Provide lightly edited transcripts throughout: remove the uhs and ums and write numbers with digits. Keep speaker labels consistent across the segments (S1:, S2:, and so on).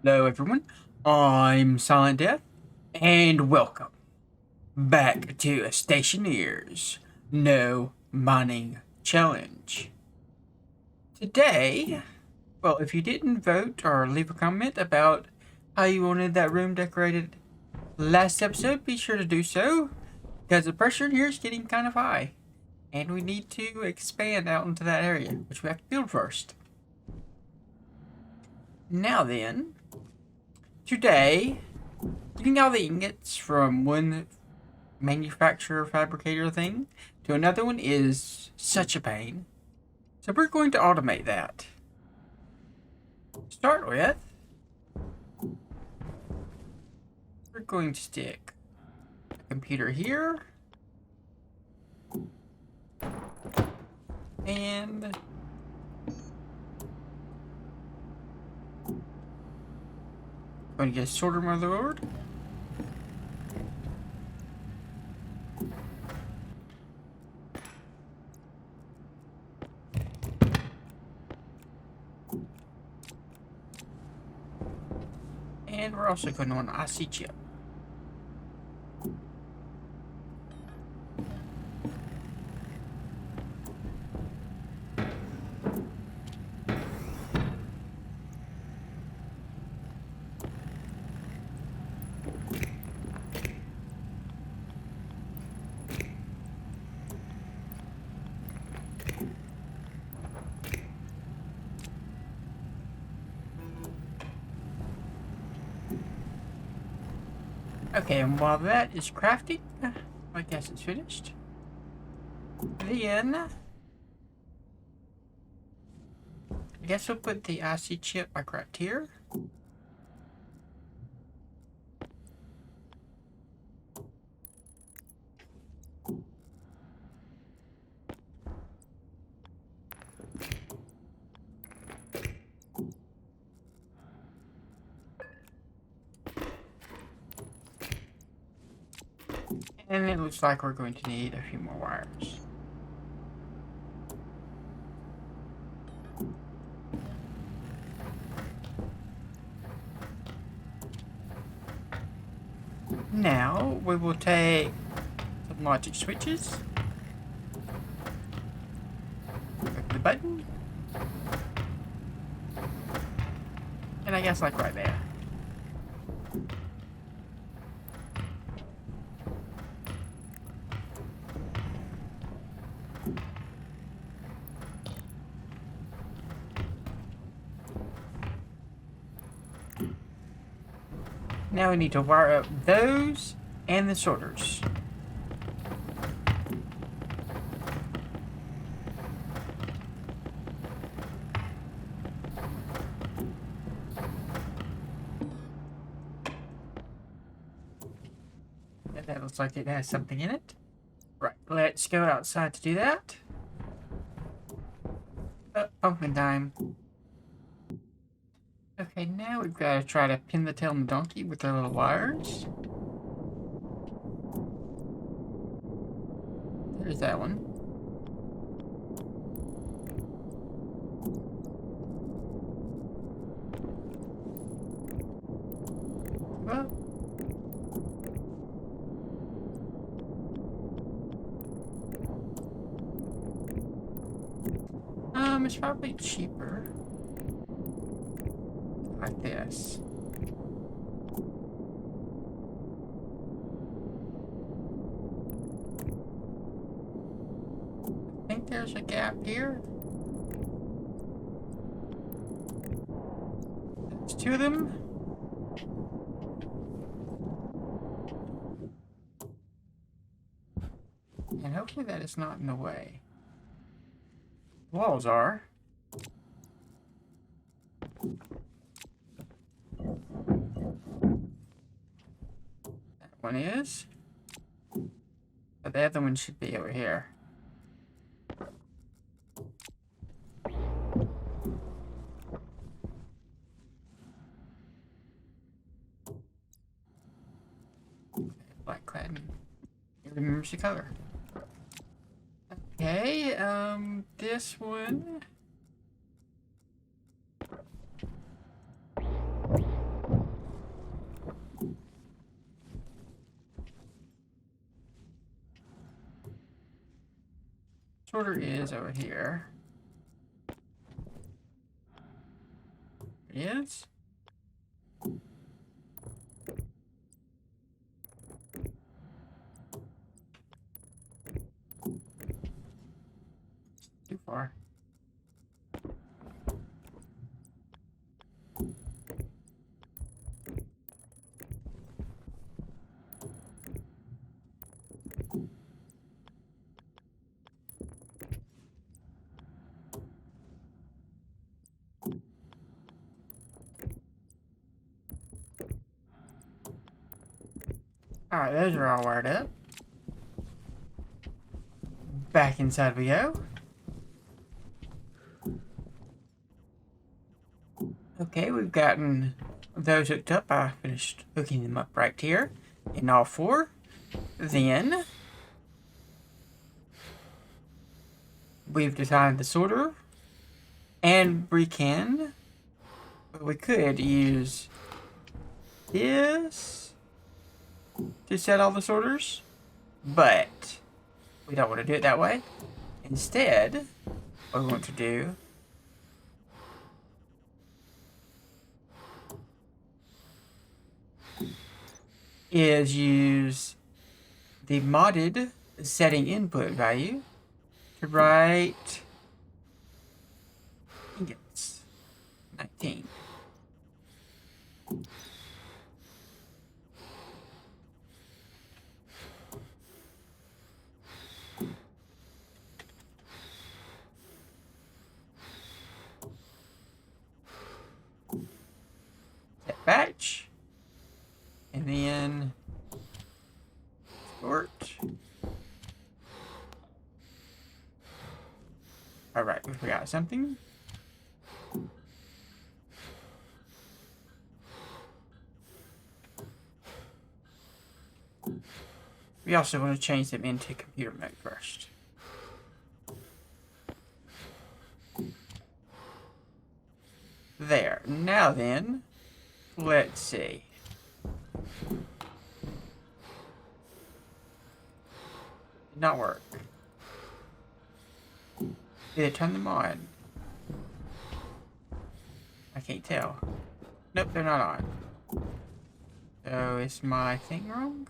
S1: Hello, everyone. I'm Silent Death, and welcome back to Stationeers No Mining Challenge. Today, well, if you didn't vote or leave a comment about how you wanted that room decorated last episode, be sure to do so, because the pressure in here is getting kind of high, and we need to expand out into that area, which we have to build first. Now then, today, getting all the ingots from one manufacturer fabricator thing to another one is such a pain. So we're going to automate that. Start with, we're going to stick a computer here and going to get a sorter motherboard. And we're also going to want an IC chip. Okay, and while that is crafting, I guess it's finished. Then, I guess we'll put the IC chip like right here. And it looks like we're going to need a few more wires. Now, we will take some logic switches. Click the button. And I guess like right there. Now we need to wire up those and the sorters. And that looks like it has something in it. Right, let's go outside to do that. Pumpkin time. Okay, now we've got to try to pin the tail on the donkey with our little wires. There's that one. Well, it's probably cheaper. Like this. I think there's a gap here. There's two of them. And hopefully that is not in the way. Walls are. That one is. But the other one should be over here. Black clad. It remembers the color. Okay, this one. sorter is over here. It is. Too far. Alright, those are all wired up. Back inside we go. Okay, we've gotten those hooked up. I finished hooking them up right here in all four. Then we've designed the sorter, and we could use this to set all the sorters, but we don't want to do it that way. Instead, what we want to do is use the modded setting input value to write ingots 19. Set batch. And then sort. Alright, we forgot something. We also want to change them into computer mode first. There. Now then, let's see. Did not work. Did it turn them on? I can't tell. Nope, they're not on. So is my thing wrong?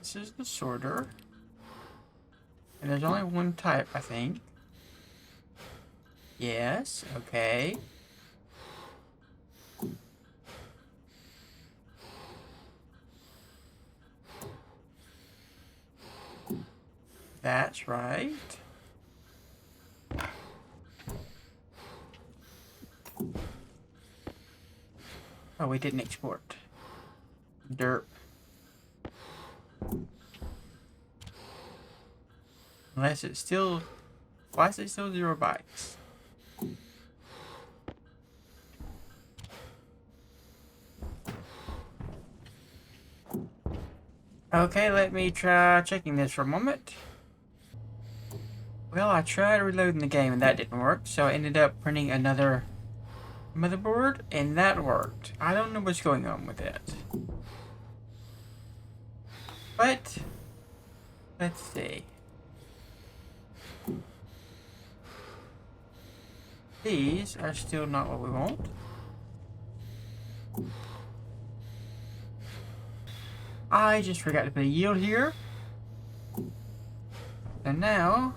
S1: This is the sorter. And there's only one type, I think. Yes, okay. That's right. Oh, we didn't export. Derp. Unless it's still... Why is it still 0 bytes? Okay, let me try checking this for a moment. Well, I tried reloading the game and that didn't work, so I ended up printing another motherboard and that worked. I don't know what's going on with it. But, let's see. These are still not what we want. I just forgot to put a yield here. And now,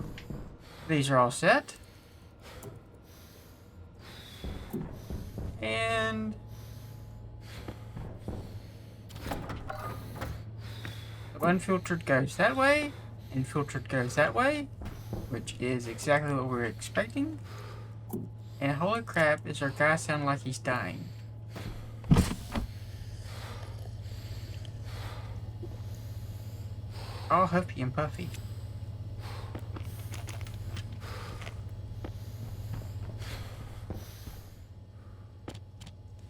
S1: these are all set. And the unfiltered goes that way, and filtered goes that way, which is exactly what we're expecting. And holy crap, is our guy sound like he's dying. All huffy and puffy.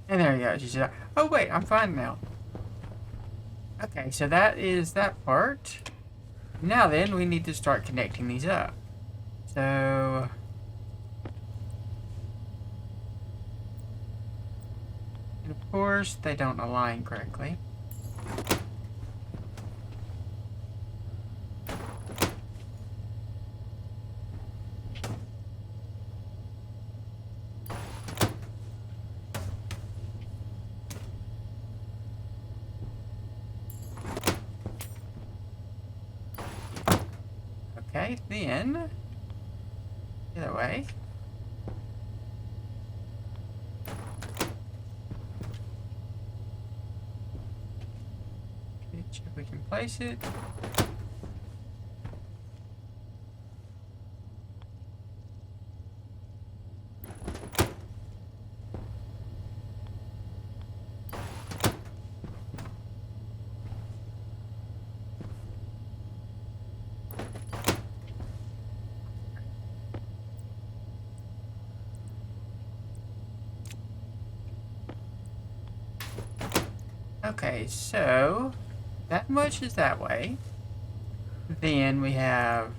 S1: And there he goes. He said, oh wait, I'm fine now. Okay, so that is that part. Now then, we need to start connecting these up. So, Of course, they don't align correctly. Okay, then the other way. Check if we can place it. Okay, so that much is that way. Then we have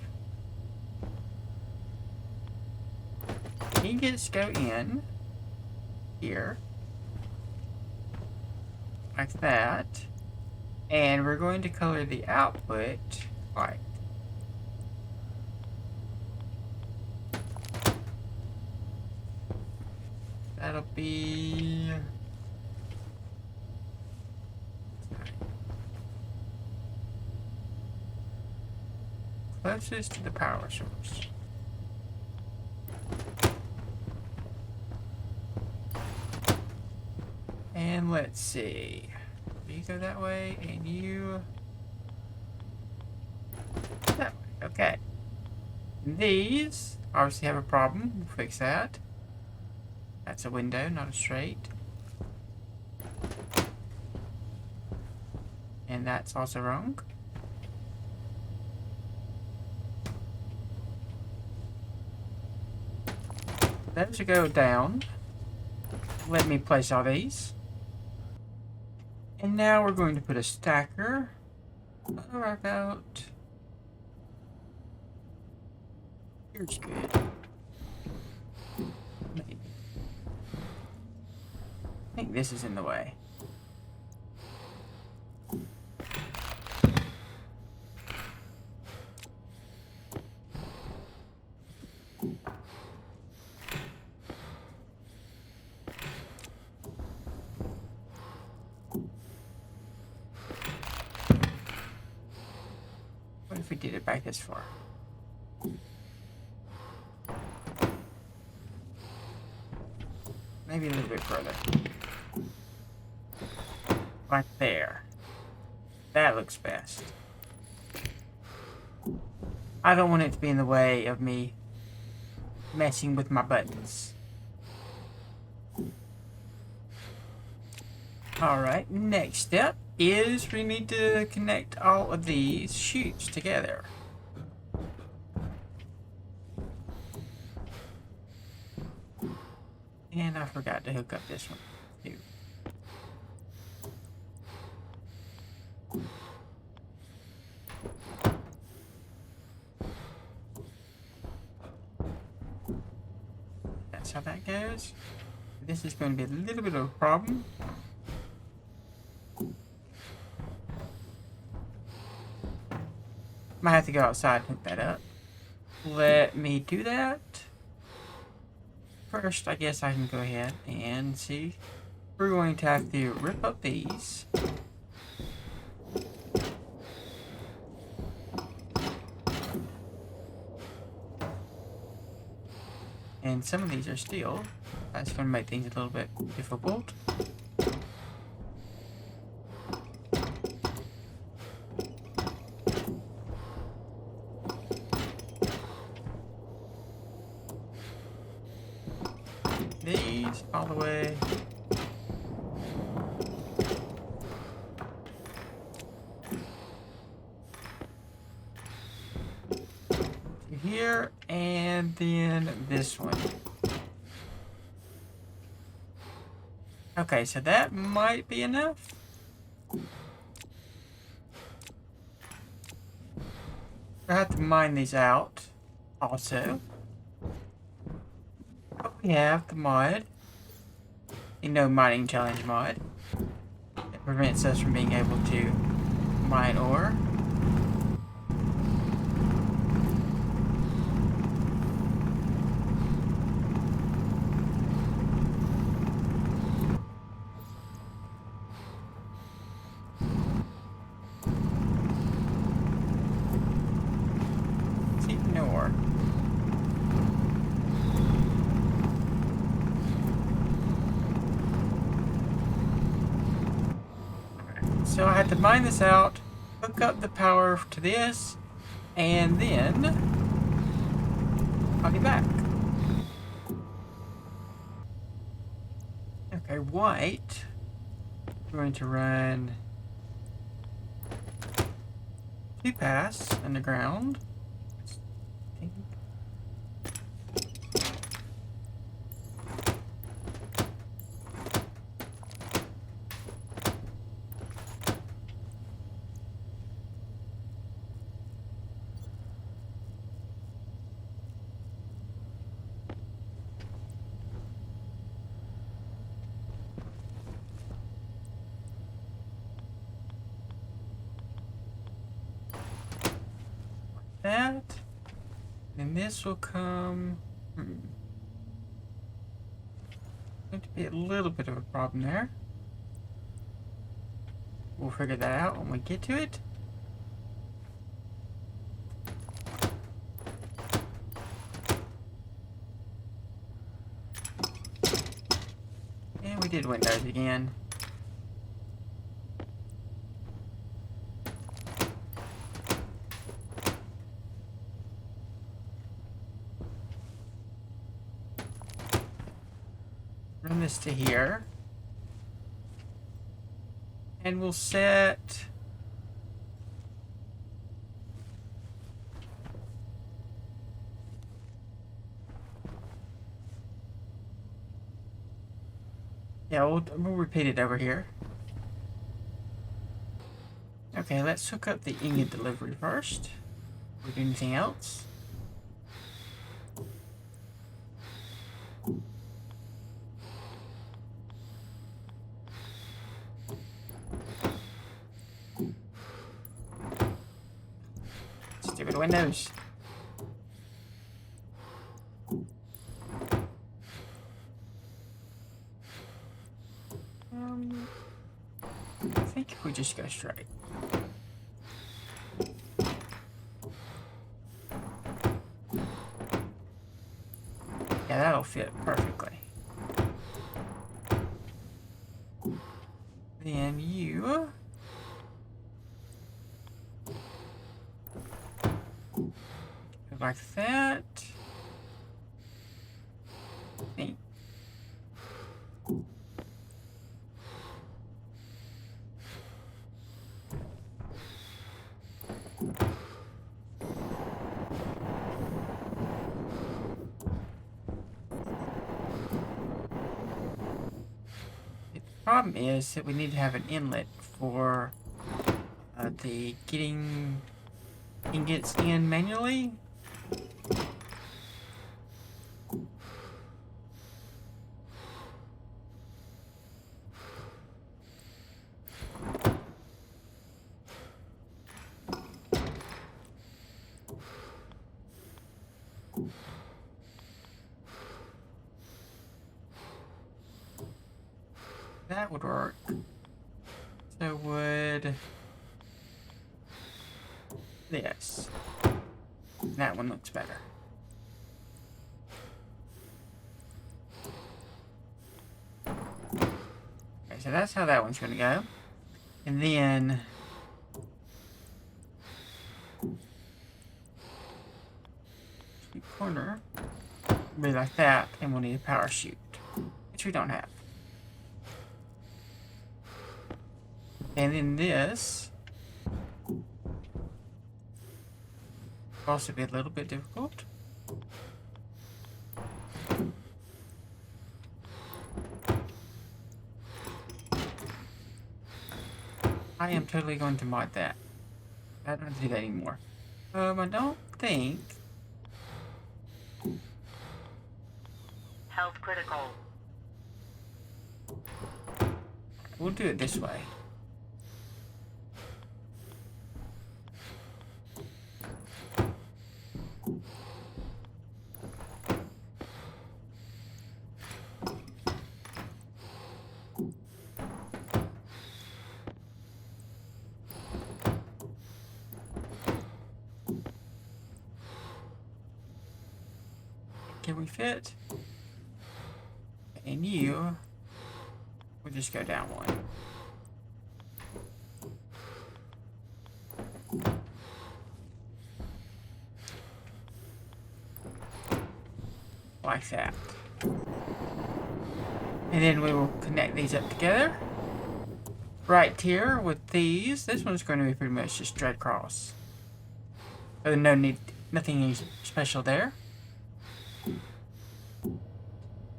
S1: ingots go in here like that, and we're going to color the output white. That'll be closest to the power source. And let's see. You go that way, and you that way. Okay. These obviously have a problem. We'll fix that. That's a window, not a straight. And that's also wrong. Those will go down. Let me place all these. And now we're going to put a stacker about here's good. Maybe. I think this is in the way. What if we did it back this far? Maybe a little bit further. Right there. That looks best. I don't want it to be in the way of me messing with my buttons. Alright, next step is we need to connect all of these chutes together. And I forgot to hook up this one too. That's how that goes. This is going to be a little bit of a problem. Might have to go outside and hook that up. Let me do that. First, I guess I can go ahead and see. We're going to have to rip up these. And some of these are steel. That's going to make things a little bit difficult. These all the way. To here, and then this one. Okay, so that might be enough. I have to mine these out also. We have the mod. a no mining challenge mod. It prevents us from being able to mine ore. See, no ore. So I had to mine this out, hook up the power to this, and then I'll be back. Okay, white. I'm going to run 2 paths underground. That, and this will come. Going to be a little bit of a problem there. We'll figure that out when we get to it. And we did windows again. Run this to here. And we'll set we'll repeat it over here. Okay, let's hook up the ingot delivery first. Before we do anything else. Stupid windows. I think if we just go straight. Yeah, that'll fit perfectly. Then you like that. Neat. The problem is that we need to have an inlet for the getting ingots in manually. That would work. So would this. That one looks better. Okay, so that's how that one's gonna go. And then corner will be like that, and we'll need a power chute, which we don't have. And then this will also be a little bit difficult. I am totally going to mod that. I don't have to do that anymore. I don't think.
S2: Health critical.
S1: We'll do it this way. Can we fit? And you, we'll just go down one. Like that. And then we will connect these up together. Right here with these, this one's going to be pretty much just straight across. So nothing special there.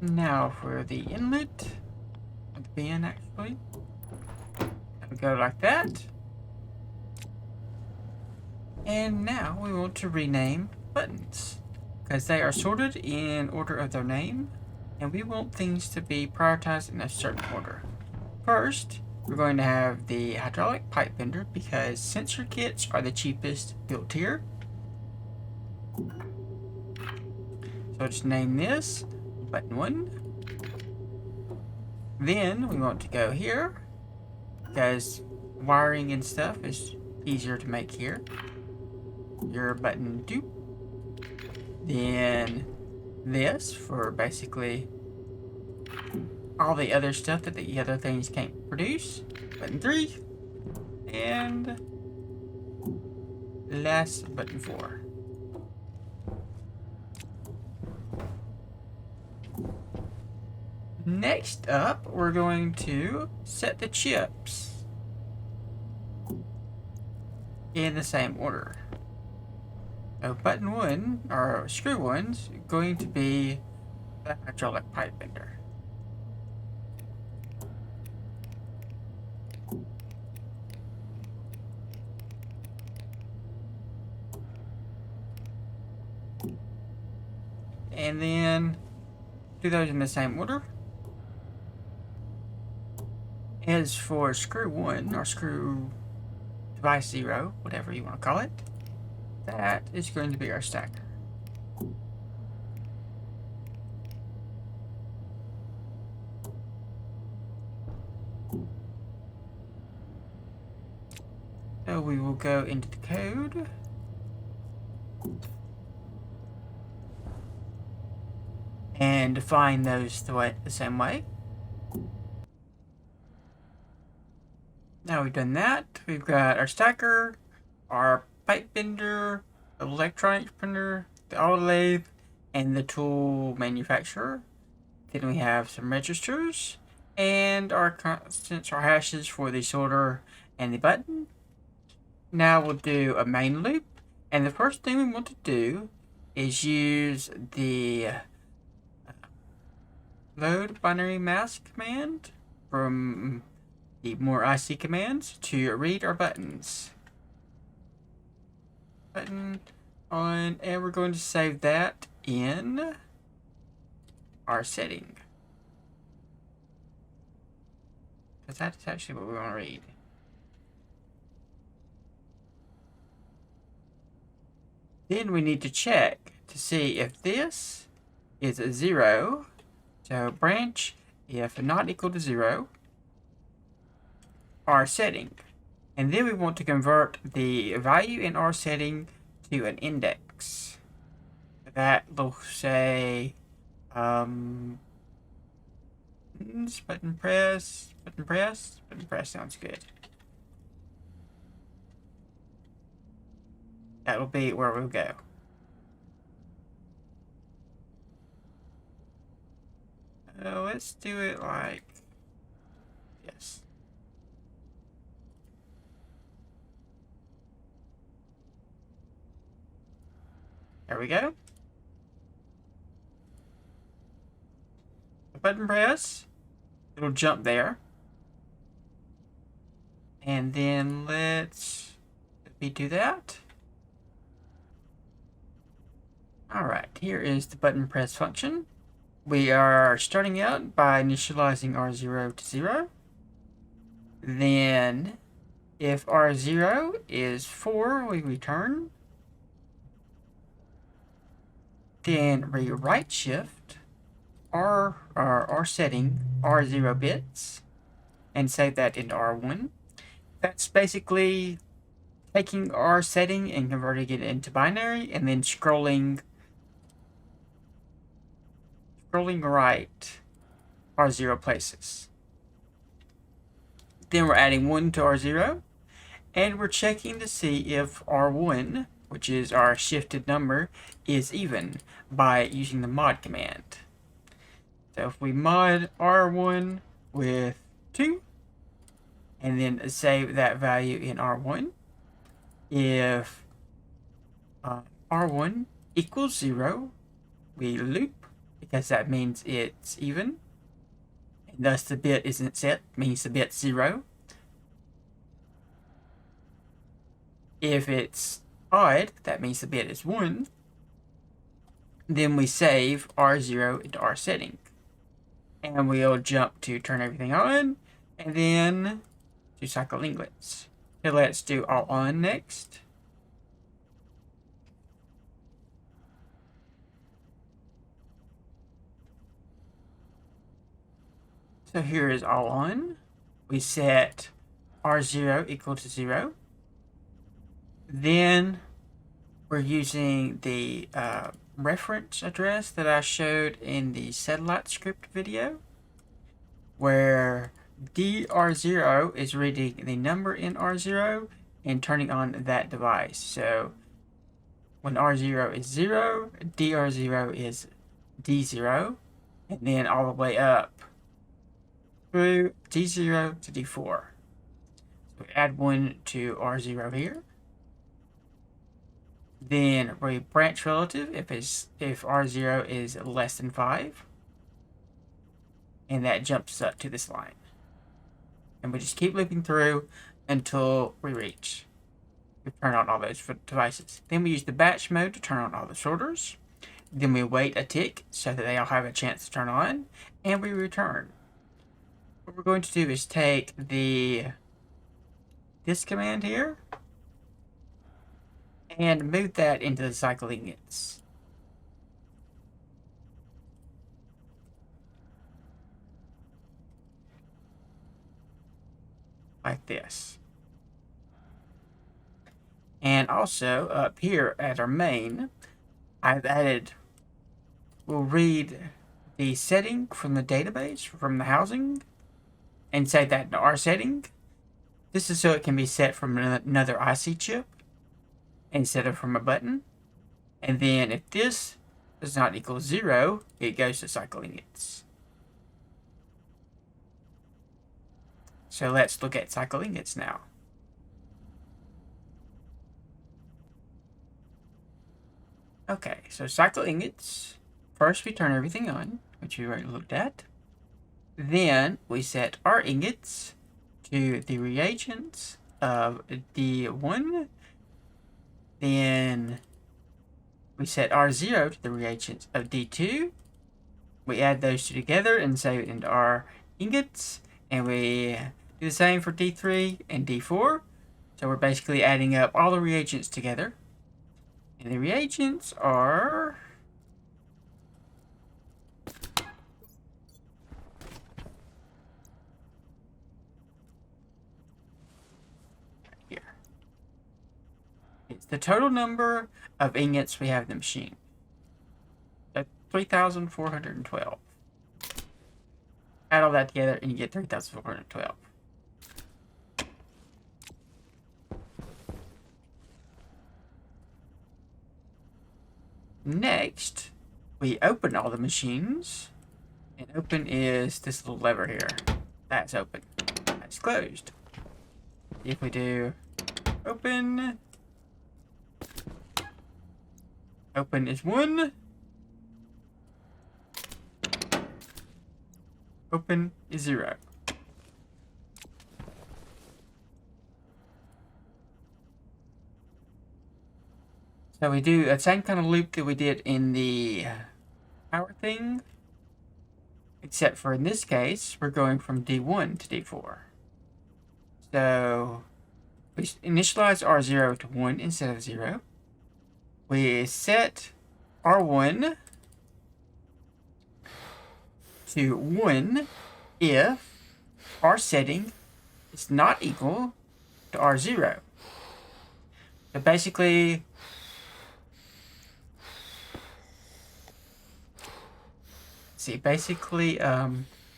S1: Now for the inlet, the bin actually, it'll go like that. And now we want to rename buttons because they are sorted in order of their name, and we want things to be prioritized in a certain order. First, we're going to have the hydraulic pipe bender because sensor kits are the cheapest built here. So just name this button 1. Then we want to go here because wiring and stuff is easier to make here. Your button 2. Then this for basically all the other stuff that the other things can't produce. Button 3. And last button 4. Next up, we're going to set the chips in the same order. So button 1, or screw 1's going to be the hydraulic pipe bender. And then do those in the same order. As for screw 1, or screw device 0, whatever you want to call it, that is going to be our stacker. So we will go into the code. And define those the same way. Now we've done that, we've got our stacker, our pipe bender, the electronics printer, the auto lathe, and the tool manufacturer. Then we have some registers and our constants, our hashes for the sorter and the button. Now we'll do a main loop, and the first thing we want to do is use the load binary mask command from the more IC commands to read our buttons. Button on, and we're going to save that in our setting. Because that's actually what we want to read. Then we need to check to see if this is a 0. So branch if not equal to 0. Our setting, and then we want to convert the value in our setting to an index. That will say button press sounds good. That will be where we'll go. Let's do it like this. There we go. Button press, it'll jump there. And then let me do that. Alright, here is the button press function. We are starting out by initializing our 0 to 0. Then if R0 is 4, we return. Then we right shift our setting R0 bits and save that into R1. That's basically taking our setting and converting it into binary and then scrolling right R0 places. Then we're adding 1 to R0 and we're checking to see if R1, which is our shifted number, is even by using the mod command. So if we mod R1 with 2 and then save that value in R1, if R1 equals 0, we loop because that means it's even, and thus the bit isn't set, means the bit's 0. If it's odd, that means the bit is 1. Then we save R0 into our setting. And we'll jump to turn everything on, and then to cycle ingots. So let's do all on next. So here is all on. We set R0 equal to 0. Then we're using the reference address that I showed in the satellite script video, where DR0 is reading the number in R0 and turning on that device. So when R0 is 0, DR0 is D0, and then all the way up through D0 to D4. So we add 1 to R0 here. Then we branch relative if R0 is less than 5. And that jumps up to this line. And we just keep looping through until we turn on all those devices. Then we use the batch mode to turn on all the sorters. Then we wait a tick so that they all have a chance to turn on. And we return. What we're going to do is take this command here and move that into the cycle ingots. Like this. And also up here at our main, we'll read the setting from the database, from the housing, and save that into our setting. This is so it can be set from another IC chip instead of from a button. And then if this does not equal 0, it goes to cycle ingots. So let's look at cycle ingots now. Okay, so cycle ingots. First we turn everything on, which we already looked at. Then we set our ingots to the reagents of D1. Then we set R0 to the reagents of D2. We add those two together and save it into our ingots. And we do the same for D3 and D4. So we're basically adding up all the reagents together. And the reagents are here. It's the total number of ingots we have in the machine. That's 3,412. Add all that together and you get 3,412. Next, we open all the machines. And open is this little lever here. That's open. That's closed. If we do open, open is 1. Open is 0. So we do the same kind of loop that we did in the power thing, except for in this case, we're going from D1 to D4. So we initialize R0 to 1 instead of 0. We set R1 to 1 if our setting is not equal to R0. So basically,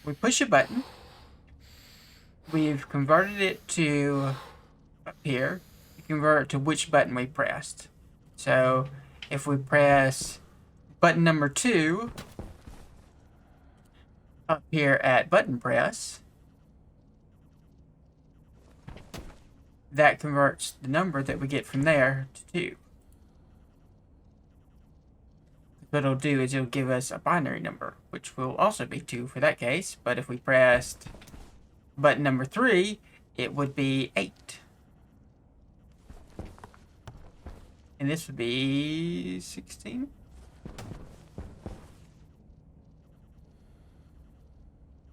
S1: we push a button. We've converted it to up here. We convert it to which button we pressed. So if we press button number 2 up here at button press, that converts the number that we get from there to 2. What it'll do is it'll give us a binary number, which will also be 2 for that case. But if we pressed button number 3, it would be 8. And this would be 16.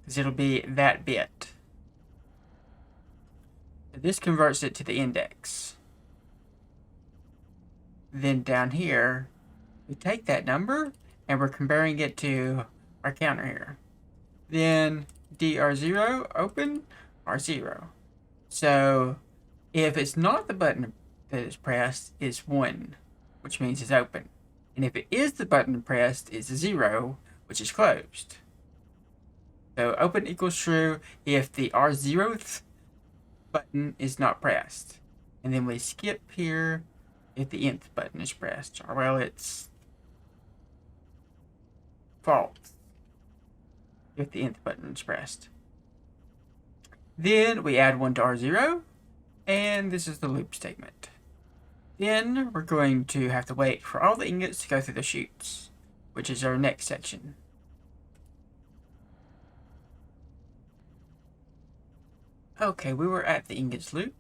S1: Because it'll be that bit. This converts it to the index. Then down here, we take that number and we're comparing it to our counter here. Then DR0, open, R0. So if it's not the button that is pressed, it's 1, which means it's open. And if it is the button pressed, it's 0, which is closed. So open equals true if the R0th button is not pressed. And then we skip here if the nth button is pressed. Or well, it's false if the nth button is pressed. Then we add 1 to R0, and this is the loop statement. Then we're going to have to wait for all the ingots to go through the chutes, which is our next section. Okay, we were at the ingots loop.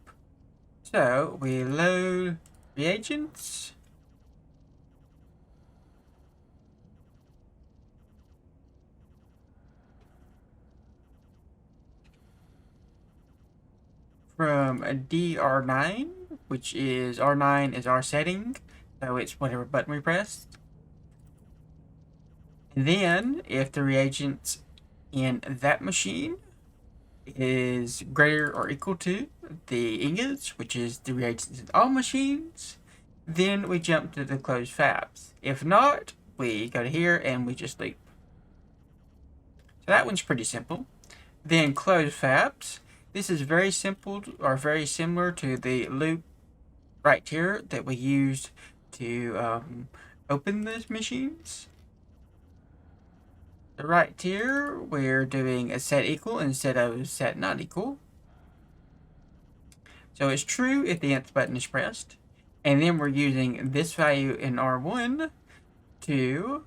S1: So we load reagents. From a DR9, which is R9 is our setting, so it's whatever button we pressed. And then if the reagents in that machine is greater or equal to the ingots, which is the reagents in all machines, then we jump to the closed fabs. If not, we go to here and we just loop. So that one's pretty simple. Then closed fabs. This is very simple or very similar to the loop right here that we used to open those machines. So right here, we're doing a set equal instead of set not equal. So it's true if the nth button is pressed. And then we're using this value in R1 to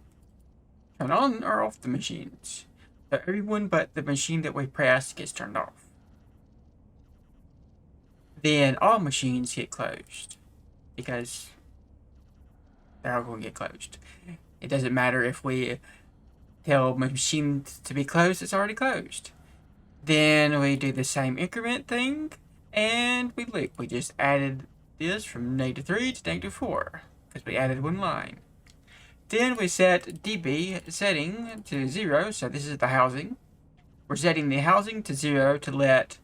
S1: turn on or off the machines. So everyone but the machine that we pressed gets turned off. Then all machines get closed because they're all going to get closed. It doesn't matter if we tell machine to be closed, it's already closed. Then we do the same increment thing and we loop. We just added this from -3 to -4 because we added one line. Then we set DB setting to 0, so this is the housing. We're setting the housing to 0 to let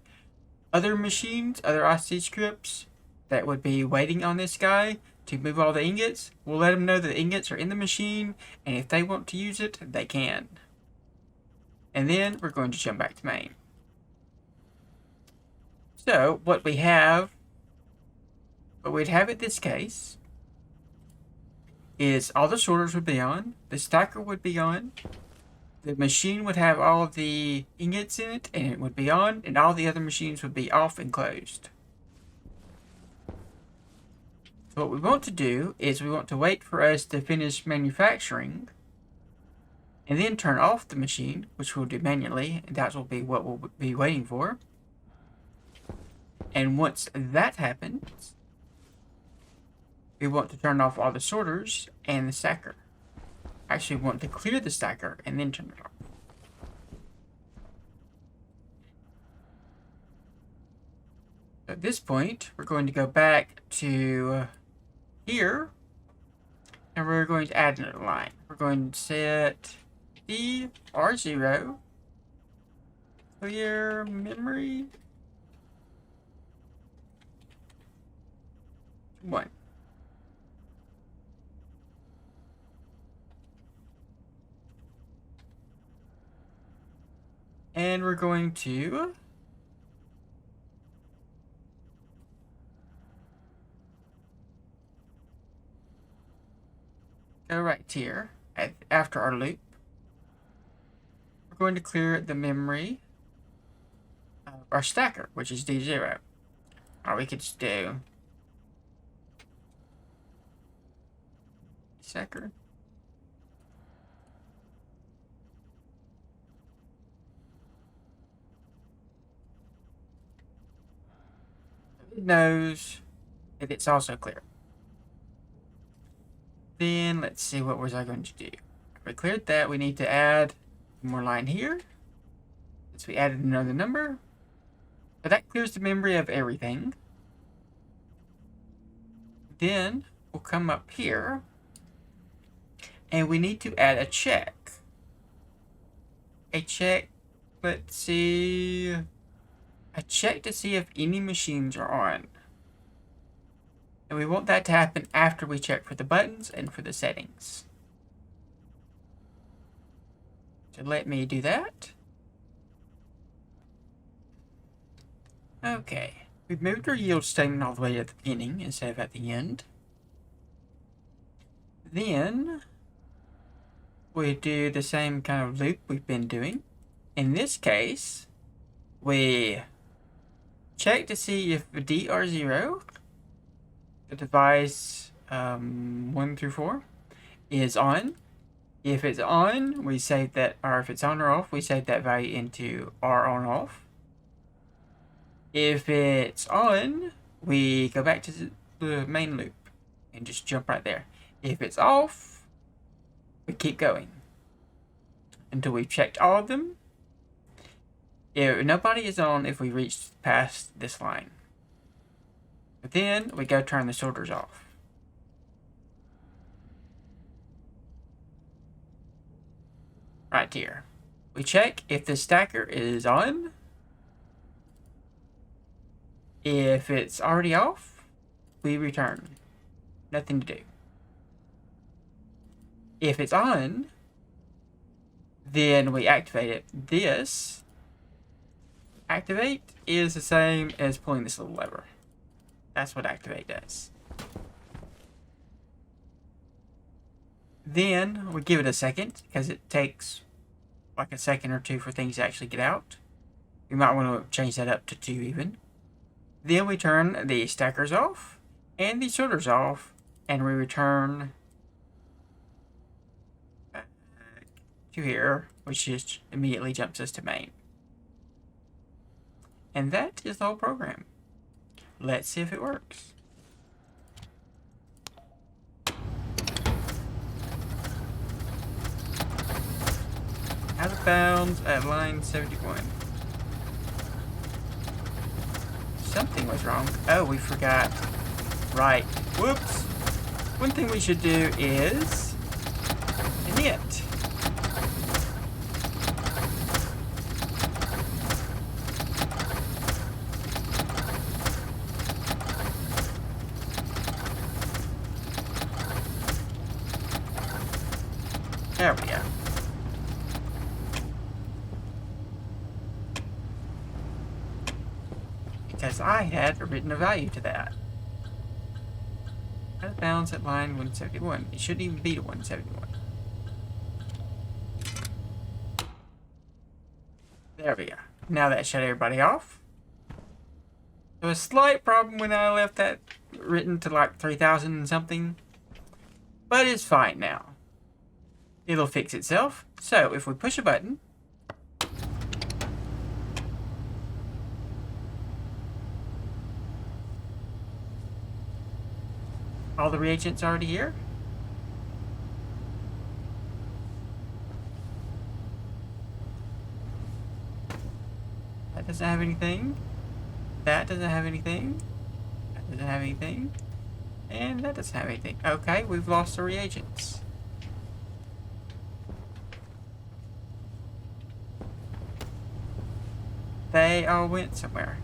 S1: other machines, other IC scripts that would be waiting on this guy to move all the ingots, we'll let them know that the ingots are in the machine, and if they want to use it, they can. And then we're going to jump back to main. So what we'd have in this case is all the sorters would be on, the stacker would be on, the machine would have all of the ingots in it, and it would be on, and all the other machines would be off and closed. So what we want to do is we want to wait for us to finish manufacturing, and then turn off the machine, which we'll do manually, and that will be what we'll be waiting for. And once that happens, we want to turn off all the sorters and the stacker. Actually, we want to clear the stacker and then turn it off. At this point, we're going to go back to here, and we're going to add another line. We're going to set the R0, clear memory 1. And we're going to go right here after our loop. We're going to clear the memory of our stacker, which is D0. Or we could just do stacker. It knows that it's also clear. Then let's see, what was I going to do? If we cleared that, we need to add one more line here. Since we added another number. So that clears the memory of everything. Then we'll come up here and we need to add a check. A check, let's see. A check to see if any machines are on. And we want that to happen after we check for the buttons and for the settings. So let me do that. Okay. We've moved our yield statement all the way at the beginning instead of at the end. Then we do the same kind of loop we've been doing. In this case, we check to see if the DR0, the device 1 through 4, is on. If it's on, we save that, or if it's on or off, we save that value into R on off. If it's on, we go back to the main loop and just jump right there. If it's off, we keep going until we've checked all of them. If nobody is on, if we reach past this line. But then we go turn the sorters off. Right here. We check if the stacker is on. If it's already off, we return. Nothing to do. If it's on, then we activate it. This activate is the same as pulling this little lever. That's what activate does. Then we give it a second because it takes like a second or two for things to actually get out. We might want to change that up to 2 even. Then we turn the stackers off and the sorters off, and we return back to here, which just immediately jumps us to main. And that is the whole program. Let's see if it works. Out of bounds at line 71. Something was wrong. Oh, we forgot. Right. Whoops. One thing we should do is init. There we go. Because I had written a value to that. Out of bounds at line 171. It shouldn't even be to 171. There we go. Now that shut everybody off. There was a slight problem when I left that written to like 3,000 and something. But it's fine now. It'll fix itself. So if we push a button, all the reagents already here. That doesn't have anything. That doesn't have anything. That doesn't have anything. And that doesn't have anything. Okay, we've lost the reagents. They all went somewhere.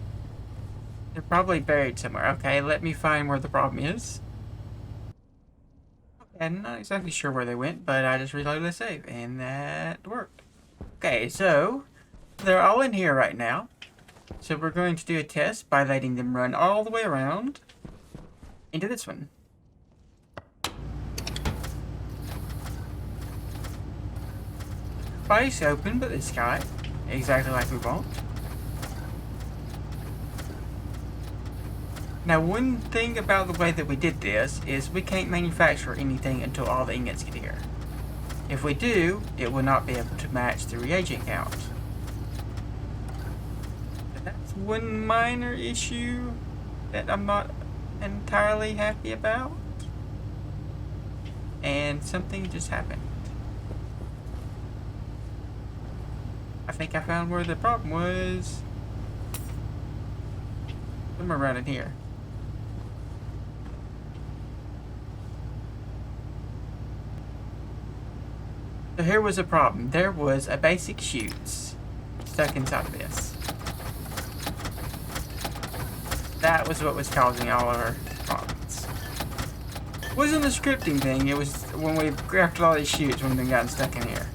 S1: They're probably buried somewhere. Okay, let me find where the problem is. Okay, I'm not exactly sure where they went, but I just reloaded the save, and that worked. Okay, so they're all in here right now. So we're going to do a test by letting them run all the way around into this one. Spice open, but this guy, exactly like we want. Now, one thing about the way that we did this is we can't manufacture anything until all the ingots get here. If we do, it will not be able to match the reagent count. But that's one minor issue that I'm not entirely happy about. And something just happened. I think I found where the problem was. Somewhere around in here. So here was a problem. There was a basic chutes stuck inside of this. That was what was causing all of our problems. It wasn't a scripting thing. It was when we grafted all these chutes when they got stuck in here.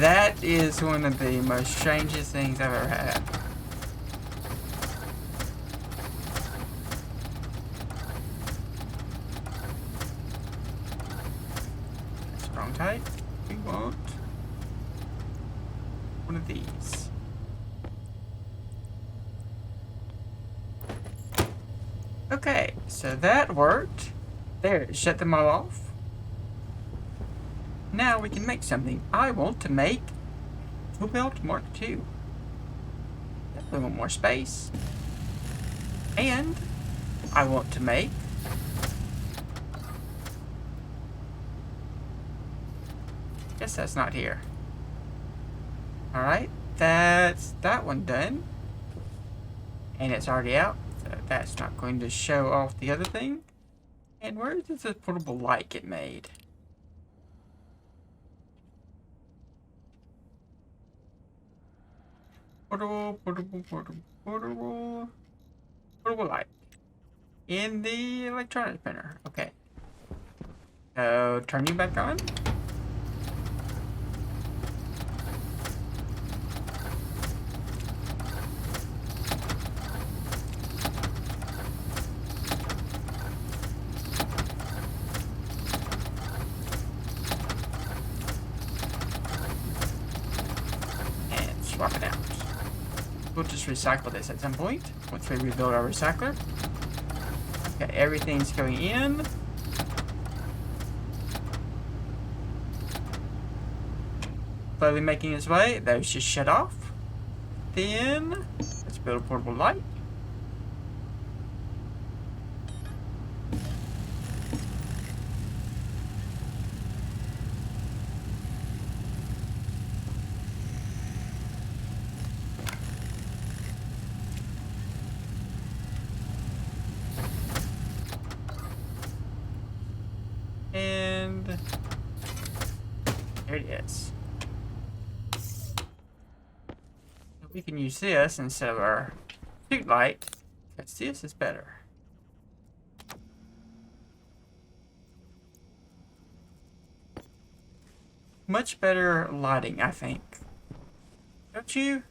S1: That is one of the most strangest things I've ever had. That's wrong type. We want one of these. Okay, so that worked. There, shut them all off. Now we can make something. I want to make Tool Belt Mark II. Definitely want more space. And I want to make guess that's not here. Alright, that's that one done. And it's already out, so that's not going to show off the other thing. And where does this portable light get made? Portable light. In the electronics printer. Okay. So, turn you back on. And swap it out. We'll just recycle this at some point once we rebuild our recycler. Okay, everything's going in. Slowly making its way. Those just shut off. Then let's build a portable light. And there it is. We can use this instead of our suit light, because this is better. Much better lighting, I think. Don't you?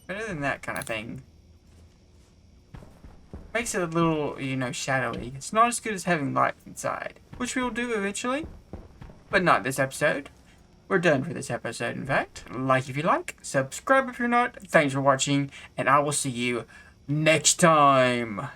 S1: Better than that kind of thing. Makes it a little, you know, shadowy. It's not as good as having light inside, which we'll do eventually, but not this episode. We're done for this episode, in fact. Like if you like, subscribe if you're not. Thanks for watching, and I will see you next time.